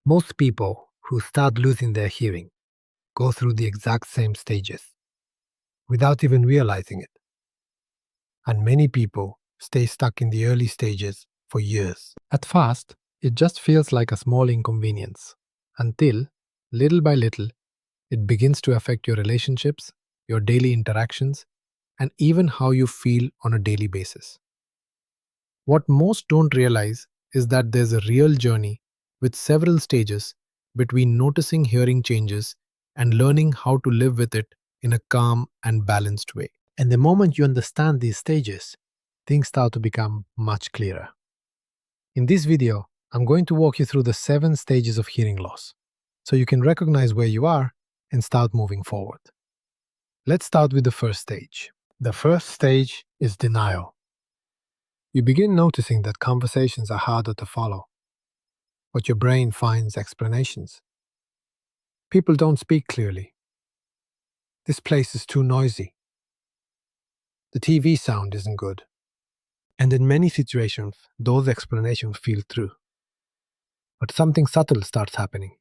Most people who start losing their hearing go through the exact same stages without even realizing it. And many people stay stuck in the early stages for years. At first, it just feels like a small inconvenience until, little by little, it begins to affect your relationships, your daily interactions, and even how you feel on a daily basis. What most don't realize is that there's a real journey with several stages between noticing hearing changes and learning how to live with it in a calm and balanced way. And the moment you understand these stages, things start to become much clearer. In this video, I'm going to walk you through the 7 stages of hearing loss so you can recognize where you are and start moving forward. Let's start with the first stage. The first stage is denial. You begin noticing that conversations are harder to follow, but your brain finds explanations. People don't speak clearly. This place is too noisy. The TV sound isn't good. And in many situations, those explanations feel true. But something subtle starts happening.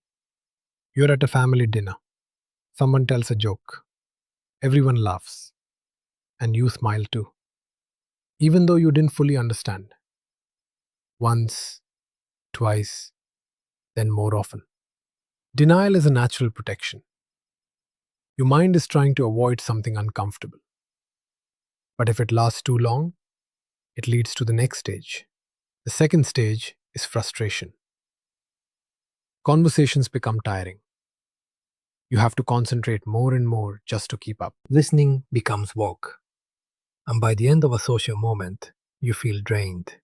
You're at a family dinner. Someone tells a joke. Everyone laughs. And you smile too. Even though you didn't fully understand. Once, twice, then more often. Denial is a natural protection. Your mind is trying to avoid something uncomfortable. But if it lasts too long, it leads to the next stage. The second stage is frustration. Conversations become tiring. You have to concentrate more and more just to keep up. Listening becomes work. And by the end of a social moment, you feel drained.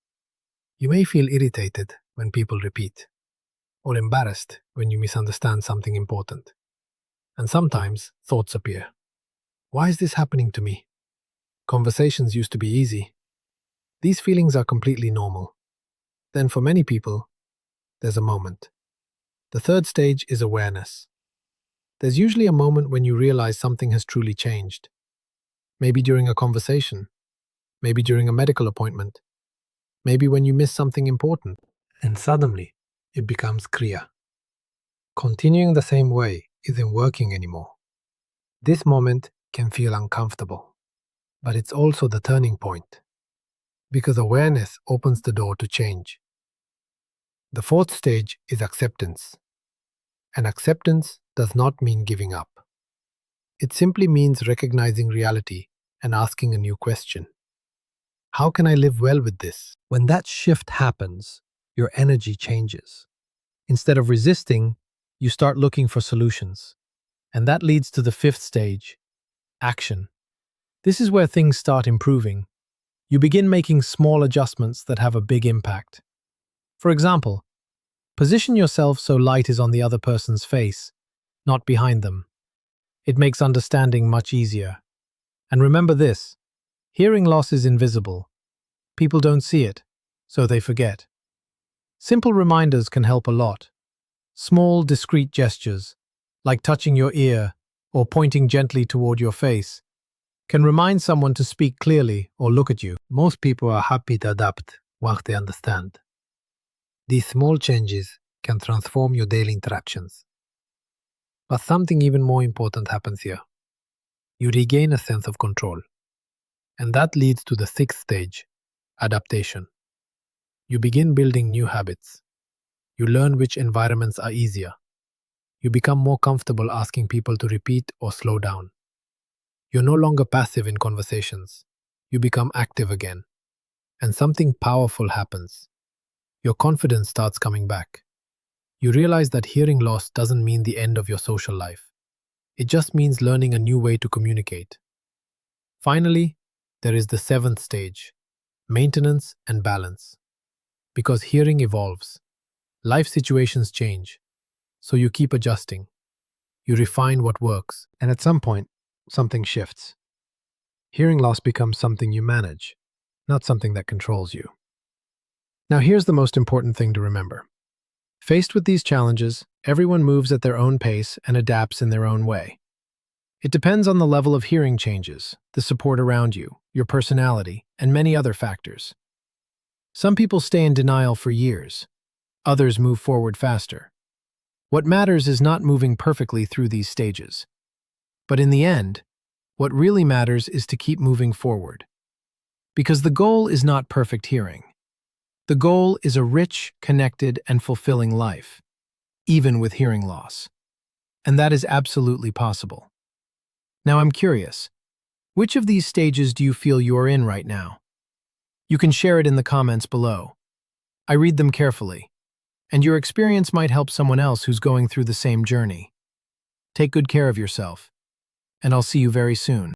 You may feel irritated when people repeat, or embarrassed when you misunderstand something important. And sometimes thoughts appear. Why is this happening to me? Conversations used to be easy. These feelings are completely normal. Then for many people, there's a moment. The third stage is awareness. There's usually a moment when you realize something has truly changed. Maybe during a conversation, maybe during a medical appointment, maybe when you miss something important, and suddenly it becomes clear. Continuing the same way isn't working anymore. This moment can feel uncomfortable, but it's also the turning point, because awareness opens the door to change. The fourth stage is acceptance. And acceptance does not mean giving up. It simply means recognizing reality and asking a new question. How can I live well with this? When that shift happens, your energy changes. Instead of resisting, you start looking for solutions. And that leads to the fifth stage, action. This is where things start improving. You begin making small adjustments that have a big impact. For example, position yourself so light is on the other person's face, not behind them. It makes understanding much easier. And remember this, hearing loss is invisible. People don't see it, so they forget. Simple reminders can help a lot. Small, discreet gestures, like touching your ear or pointing gently toward your face, can remind someone to speak clearly or look at you. Most people are happy to adapt once they understand. These small changes can transform your daily interactions. But something even more important happens here. You regain a sense of control. And that leads to the sixth stage, adaptation. You begin building new habits. You learn which environments are easier. You become more comfortable asking people to repeat or slow down. You're no longer passive in conversations. You become active again. And something powerful happens. Your confidence starts coming back. You realize that hearing loss doesn't mean the end of your social life. It just means learning a new way to communicate. Finally, there is the seventh stage, maintenance and balance. Because hearing evolves, life situations change, so you keep adjusting. You refine what works, and at some point, something shifts. Hearing loss becomes something you manage, not something that controls you. Now here's the most important thing to remember. Faced with these challenges, everyone moves at their own pace and adapts in their own way. It depends on the level of hearing changes, the support around you, your personality, and many other factors. Some people stay in denial for years. Others move forward faster. What matters is not moving perfectly through these stages. But in the end, what really matters is to keep moving forward. Because the goal is not perfect hearing. The goal is a rich, connected, and fulfilling life, even with hearing loss. And that is absolutely possible. Now I'm curious, which of these stages do you feel you are in right now? You can share it in the comments below. I read them carefully, and your experience might help someone else who's going through the same journey. Take good care of yourself, and I'll see you very soon.